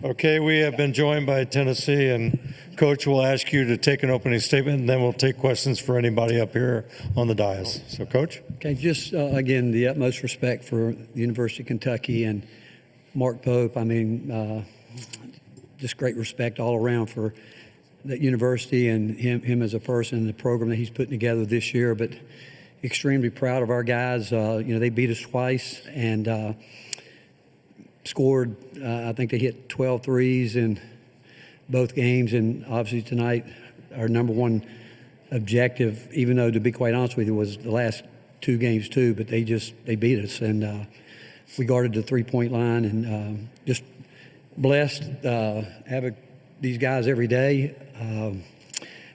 Okay, we have been joined by Tennessee, and Coach will ask you to take an opening statement, and then we'll take questions for anybody up here on the dais. So, Coach? Okay, just again, the utmost respect for the University of Kentucky and Mark Pope. I mean, just great respect all around for that university and him as a person, the program that he's putting together this year. But extremely proud of our guys. They beat us twice and scored, I think they hit 12 threes in both games. And obviously tonight, our number one objective, even though to be quite honest with you, was the last two games too, but they beat us. And we guarded the three-point line and just blessed having these guys every day,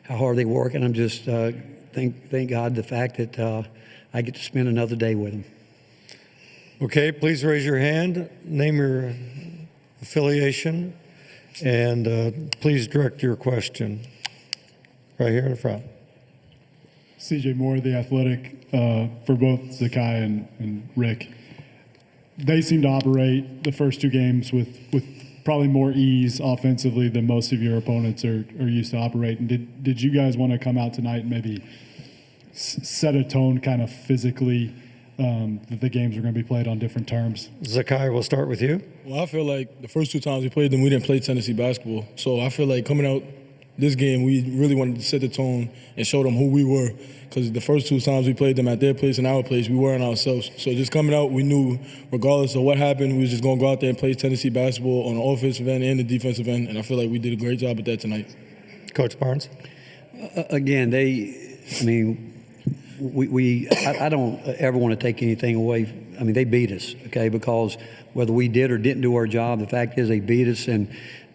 how hard they work. And I'm just thank God the fact that I get to spend another day with them. Okay, please raise your hand, name your affiliation, and please direct your question. Right here in the front. CJ Moore, The Athletic, for both Zakai and Rick. They seem to operate the first two games with probably more ease offensively than most of your opponents are used to operating. Did you guys want to come out tonight and maybe set a tone kind of physically that the games are going to be played on different terms? Zakai, we'll start with you. Well, I feel like the first two times we played them, we didn't play Tennessee basketball. So I feel like coming out this game, we really wanted to set the tone and show them who we were. Because the first two times we played them at their place and our place, we weren't ourselves. So just coming out, we knew regardless of what happened, we was just going to go out there and play Tennessee basketball on the offensive end and the defensive end. And I feel like we did a great job at that tonight. Coach Barnes. Again, I don't ever want to take anything away. I mean, they beat us, okay, because whether we did or didn't do our job, the fact is they beat us,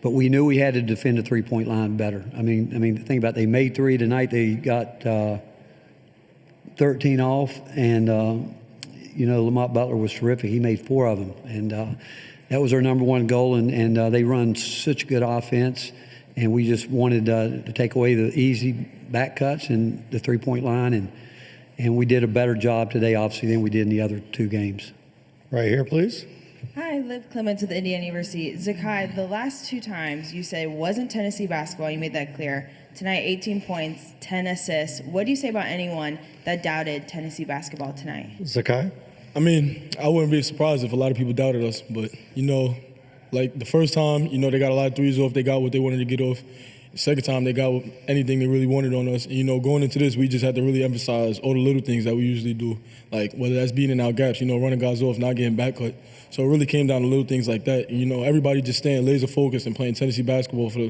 but we knew we had to defend the three-point line better. I mean, the thing about it, they made three tonight. They got 13 off, and Lamont Butler was terrific. He made 4 of them, and that was our number one goal. And they run such good offense, and we just wanted to take away the easy back cuts and the three-point line, and we did a better job today, obviously, than we did in the other two games. Right here, please. Hi, Liv Clements with Indiana University. Zakai, the last two times you said it wasn't Tennessee basketball. You made that clear. Tonight, 18 points, 10 assists. What do you say about anyone that doubted Tennessee basketball tonight? Zakai? I mean, I wouldn't be surprised if a lot of people doubted us. But, like the first time, they got a lot of threes off. They got what they wanted to get off. The second time, they got anything they really wanted on us. And, going into this, we just had to really emphasize all the little things that we usually do, like whether that's beating out gaps, running guys off, not getting back cut. So it really came down to little things like that. And, everybody just staying laser focused and playing Tennessee basketball for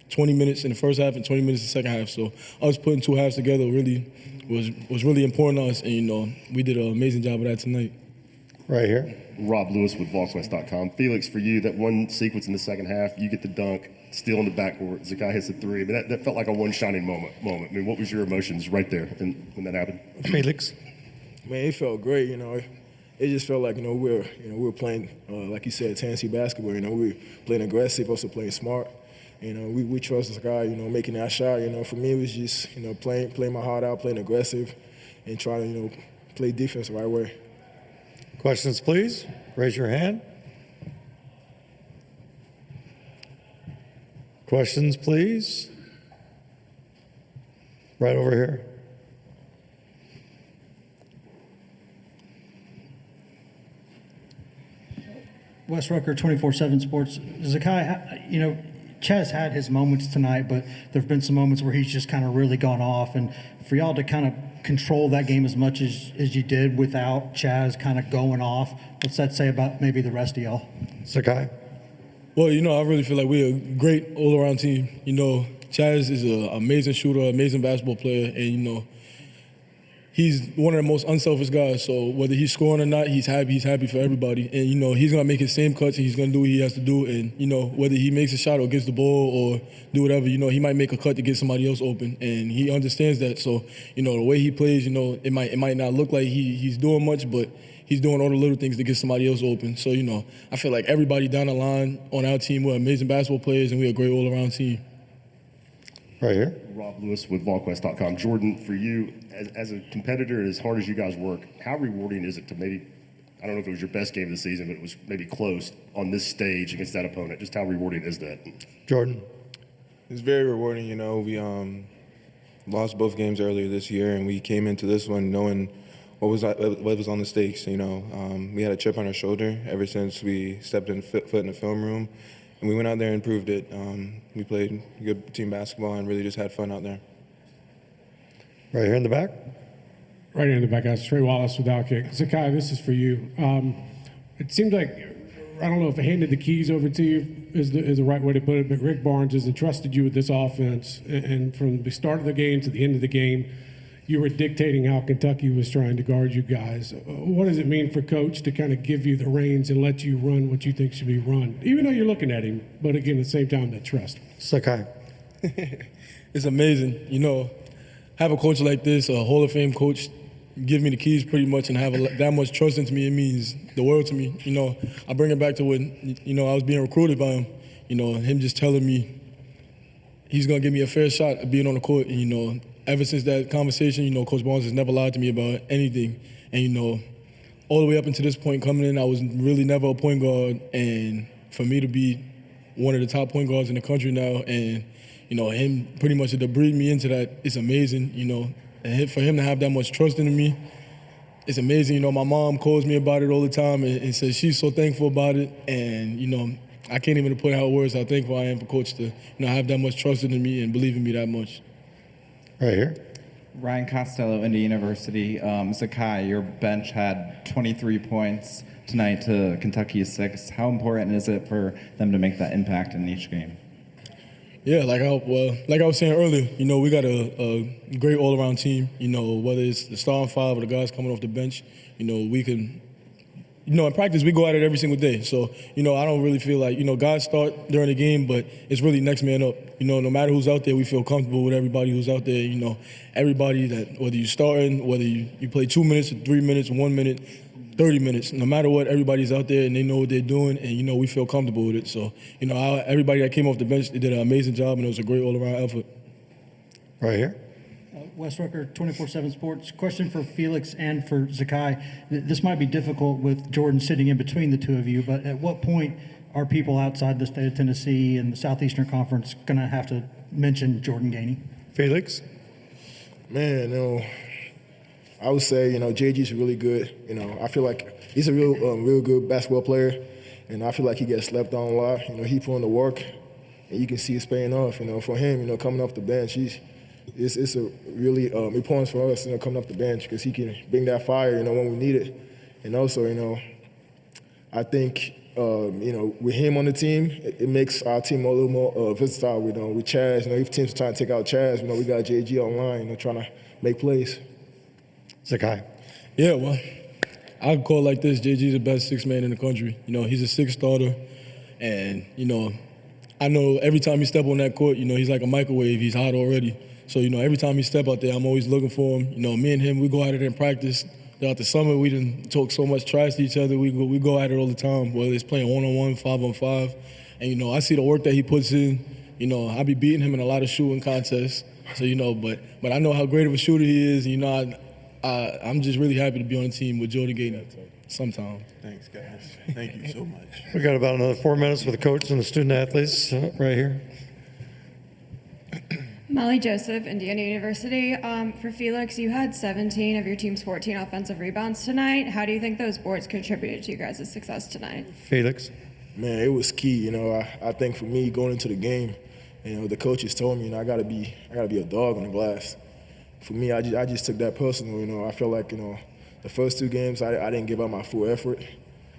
20 minutes in the first half and 20 minutes in the second half. So us putting two halves together really was really important to us. And, we did an amazing job of that tonight. Right here. Rob Lewis with VolksWest.com. Felix, for you, that one sequence in the second half, you get the dunk, still in the backcourt, Zakai hits the three. I mean, that felt like a one shining moment. I mean, what was your emotions right there when that happened? Felix. Man, it felt great. It just felt like we were playing like you said, Tennessee basketball. We were playing aggressive, also playing smart. We trust this guy. Making that shot. For me, it was just playing my heart out, playing aggressive, and trying to play defense the right way. Questions, please. Raise your hand. Questions, please. Right over here. Wes Rucker, 24/7 Sports. Zakai, Chaz had his moments tonight, but there have been some moments where he's just kind of really gone off. And for y'all to kind of control that game as much as you did without Chaz kind of going off, what's that say about maybe the rest of y'all? Zakai. Well, I really feel like we're a great all-around team. Chaz is an amazing shooter, amazing basketball player, and, he's one of the most unselfish guys. So whether he's scoring or not, he's happy for everybody. And, he's going to make his same cuts and he's going to do what he has to do. And, whether he makes a shot or gets the ball or do whatever, he might make a cut to get somebody else open. And he understands that. So, the way he plays, it might not look like he's doing much, but he's doing all the little things to get somebody else open. So, I feel like everybody down the line on our team, we're amazing basketball players and we're a great all-around team. Right here. Rob Lewis with VolksWest.com. Jordan, for you, as a competitor, as hard as you guys work, how rewarding is it to maybe I don't know if it was your best game of the season, but it was maybe close on this stage against that opponent. Just how rewarding is that? Jordan. It's very rewarding. You know, we lost both games earlier this year, and we came into this one knowing what was on the stakes. You know, we had a chip on our shoulder ever since we stepped foot in the film room, and we went out there and proved it. We played good team basketball and really just had fun out there. Right here in the back. Right here in the back, guys. Trey Wallace with Outkick. Zakai, this is for you. It seemed like, I don't know if handed the keys over to you is the right way to put it, but Rick Barnes has entrusted you with this offense. And from the start of the game to the end of the game, you were dictating how Kentucky was trying to guard you guys. What does it mean for Coach to kind of give you the reins and let you run what you think should be run, even though you're looking at him, but again, at the same time, that trust? Zakai. It's amazing, you know, have a coach like this, a Hall of Fame coach, give me the keys pretty much and have that much trust into me. It means the world to me. You know, I bring it back to when, you know, I was being recruited by him. You know, him just telling me he's going to give me a fair shot at being on the court. And, you know, ever since that conversation, you know, Coach Barnes has never lied to me about anything. And, you know, all the way up until this point coming in, I was really never a point guard. And for me to be one of the top point guards in the country now and, you know, him pretty much to breed me into that, it's amazing, you know. And for him to have that much trust in me, it's amazing. You know, my mom calls me about it all the time and says she's so thankful about it. And, you know, I can't even put out words how thankful I am for Coach to, you know, have that much trust in me and believe in me that much. Right here. Ryan Costello, Indy University. Zakai, your bench had 23 points tonight to Kentucky's 6. How important is it for them to make that impact in each game? Yeah, like I was saying earlier, you know, we got a great all-around team. You know, whether it's the starting five or the guys coming off the bench, you know, we can, you know, in practice we go at it every single day. So, you know, I don't really feel like, you know, guys start during the game, but it's really next man up. You know, no matter who's out there, we feel comfortable with everybody who's out there. You know, everybody that, whether you're starting, whether you play 2 minutes or 3 minutes, 1 minute, 30 minutes, no matter what, everybody's out there and they know what they're doing and, you know, we feel comfortable with it. So, you know, everybody that came off the bench, they did an amazing job and it was a great all-around effort. Right here. Wes Rucker, 24/7 Sports. Question for Felix and for Zakai. This might be difficult with Jordan sitting in between the two of you, but at what point are people outside the state of Tennessee and the Southeastern Conference going to have to mention Jordan Gainey? Felix. Man, you know, I would say, you know, JG's really good. You know, I feel like he's a real good basketball player, and I feel like he gets slept on a lot. You know, he put in the work, and you can see it's paying off. You know, for him, you know, coming off the bench, it's a really important for us, you know, coming off the bench because he can bring that fire, you know, when we need it. And also, you know, I think, you know, with him on the team, it makes our team a little more versatile. You know, with Chaz, you know, if teams are trying to take out Chaz, you know, we got JG online, you know, trying to make plays. Zakai. Yeah, well, I call it like this. JG's the best sixth man in the country. You know, he's a sixth starter. And, you know, I know every time he step on that court, you know, he's like a microwave. He's hot already. So, you know, every time he step out there, I'm always looking for him. You know, me and him, we go at it in practice. Throughout the summer, we didn't talk so much trash to each other. We go at it all the time, whether it's playing one-on-one, 5-on-5. And, you know, I see the work that he puts in. You know, I be beating him in a lot of shooting contests. So, you know, but I know how great of a shooter he is. You know, I'm just really happy to be on the team with Jordan Gainey sometime. Thanks, guys. Thank you so much. We got about another 4 minutes with the coach and the student athletes right here. Molly Joseph, Indiana University. For Felix, you had 17 of your team's 14 offensive rebounds tonight. How do you think those boards contributed to you guys' success tonight? Felix. Man, it was key. You know, I think for me going into the game, you know, the coaches told me, you know, I gotta be a dog on the glass. For me, I just took that personal. You know, I felt like, you know, the first 2 games I didn't give up my full effort,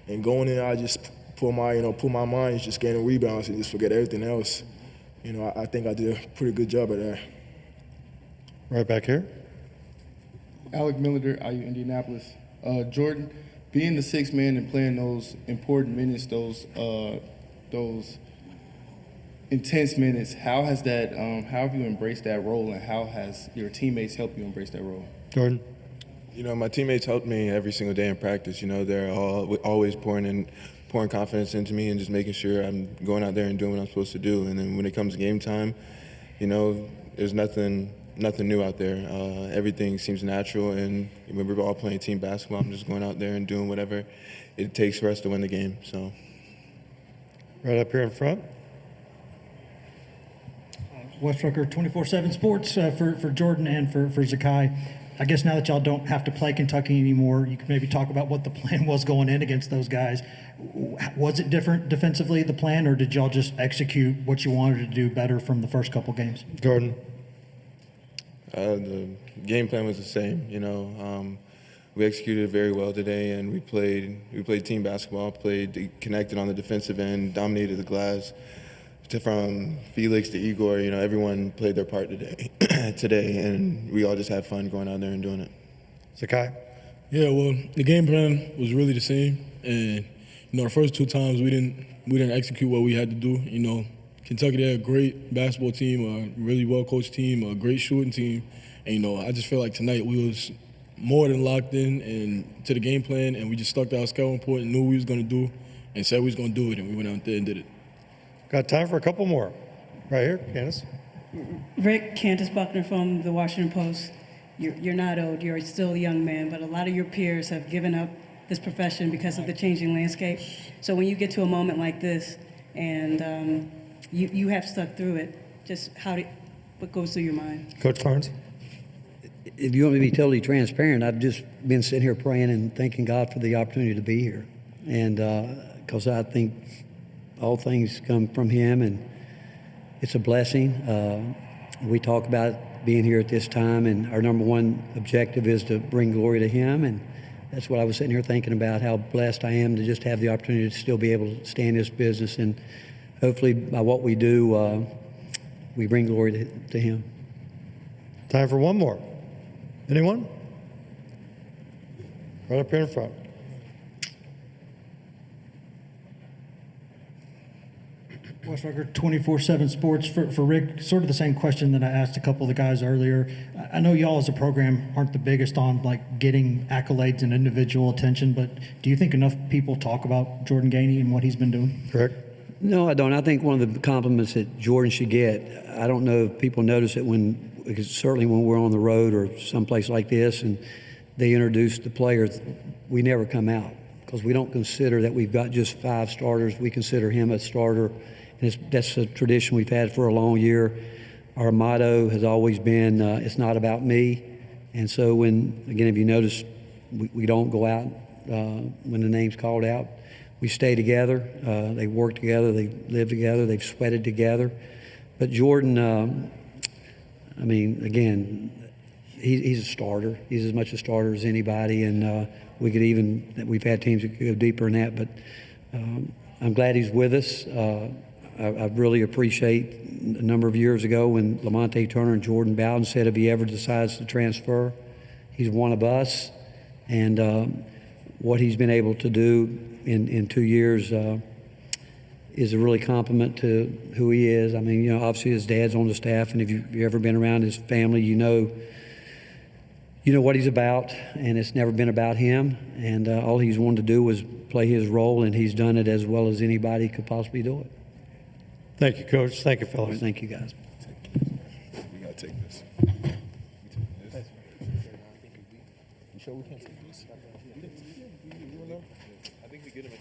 and going in, I just put my mind just getting rebounds and just forget everything else. You know, I think I did a pretty good job at that. Right back here. Alec Millender, IU Indianapolis. Jordan, being the sixth man and playing those important minutes, those intense minutes, how have you embraced that role, and how has your teammates helped you embrace that role? Jordan. You know, my teammates helped me every single day in practice. You know, they're always pouring confidence into me and just making sure I'm going out there and doing what I'm supposed to do. And then when it comes game time, you know, there's nothing nothing new out there. Everything seems natural, and when we're all playing team basketball, I'm just going out there and doing whatever it takes for us to win the game. So, Right up here in front. Wes Rucker, 24/7 Sports, for Jordan and for Zakai. I guess now that y'all don't have to play Kentucky anymore, you can maybe talk about what the plan was going in against those guys. Was it different defensively, the plan, or did y'all just execute what you wanted to do better from the first couple games? Jordan. the game plan was the same. We executed very well today, and we played team basketball, connected on the defensive end, dominated the glass. From Felix to Igor, everyone played their part today, and we all just had fun going out there and doing it. Zakai? Yeah, well, the game plan was really the same, and the first two times we didn't execute what we had to do. Kentucky, they're a great basketball team, a really well coached team, a great shooting team, and I just feel like tonight we was more than locked in and to the game plan, and we just stuck to our scouting report and knew what we was going to do, and said we was going to do it, and we went out there and did it. Got time for a couple more. Right here, Candace. Rick, Candace Buckner from the Washington Post. You're not old, you're still a young man, but a lot of your peers have given up this profession because of the changing landscape. So when you get to a moment like this and you have stuck through it, just what goes through your mind? Coach Barnes? If you want me to be totally transparent, I've just been sitting here praying and thanking God for the opportunity to be here. And because I think all things come from Him, and it's a blessing. We talk about being here at this time, and our number one objective is to bring glory to Him. And that's what I was sitting here thinking about, how blessed I am to just have the opportunity to still be able to stay in this business. And hopefully by what we do, we bring glory to Him. Time for one more. Anyone? Right up here in front. Wes Rucker, 24/7 Sports. For Rick, sort of the same question that I asked a couple of the guys earlier. I know y'all as a program aren't the biggest on getting accolades and individual attention, but do you think enough people talk about Jordan Gainey and what he's been doing? Rick? No, I don't. I think one of the compliments that Jordan should get, I don't know if people notice it because certainly when we're on the road or someplace like this and they introduce the players, we never come out because we don't consider that we've got just 5 starters. We consider him a starter. And that's a tradition we've had for a long year. Our motto has always been, it's not about me. And so if you notice, we don't go out when the name's called out. We stay together. They work together. They live together. They've sweated together. But Jordan, he's a starter. He's as much a starter as anybody. And we've had teams that could go deeper than that. But I'm glad he's with us. I really appreciate a number of years ago when Lamonte Turner and Jordan Bowden said if he ever decides to transfer, he's one of us. And what he's been able to do in 2 years is a really compliment to who he is. Obviously his dad's on the staff, and if you've ever been around his family, you know what he's about, and it's never been about him. And all he's wanted to do was play his role, and he's done it as well as anybody could possibly do it. Thank you, Coach. Thank you, fellas. Thank you, guys. We gotta take this. You sure we can't take this? I think we get him.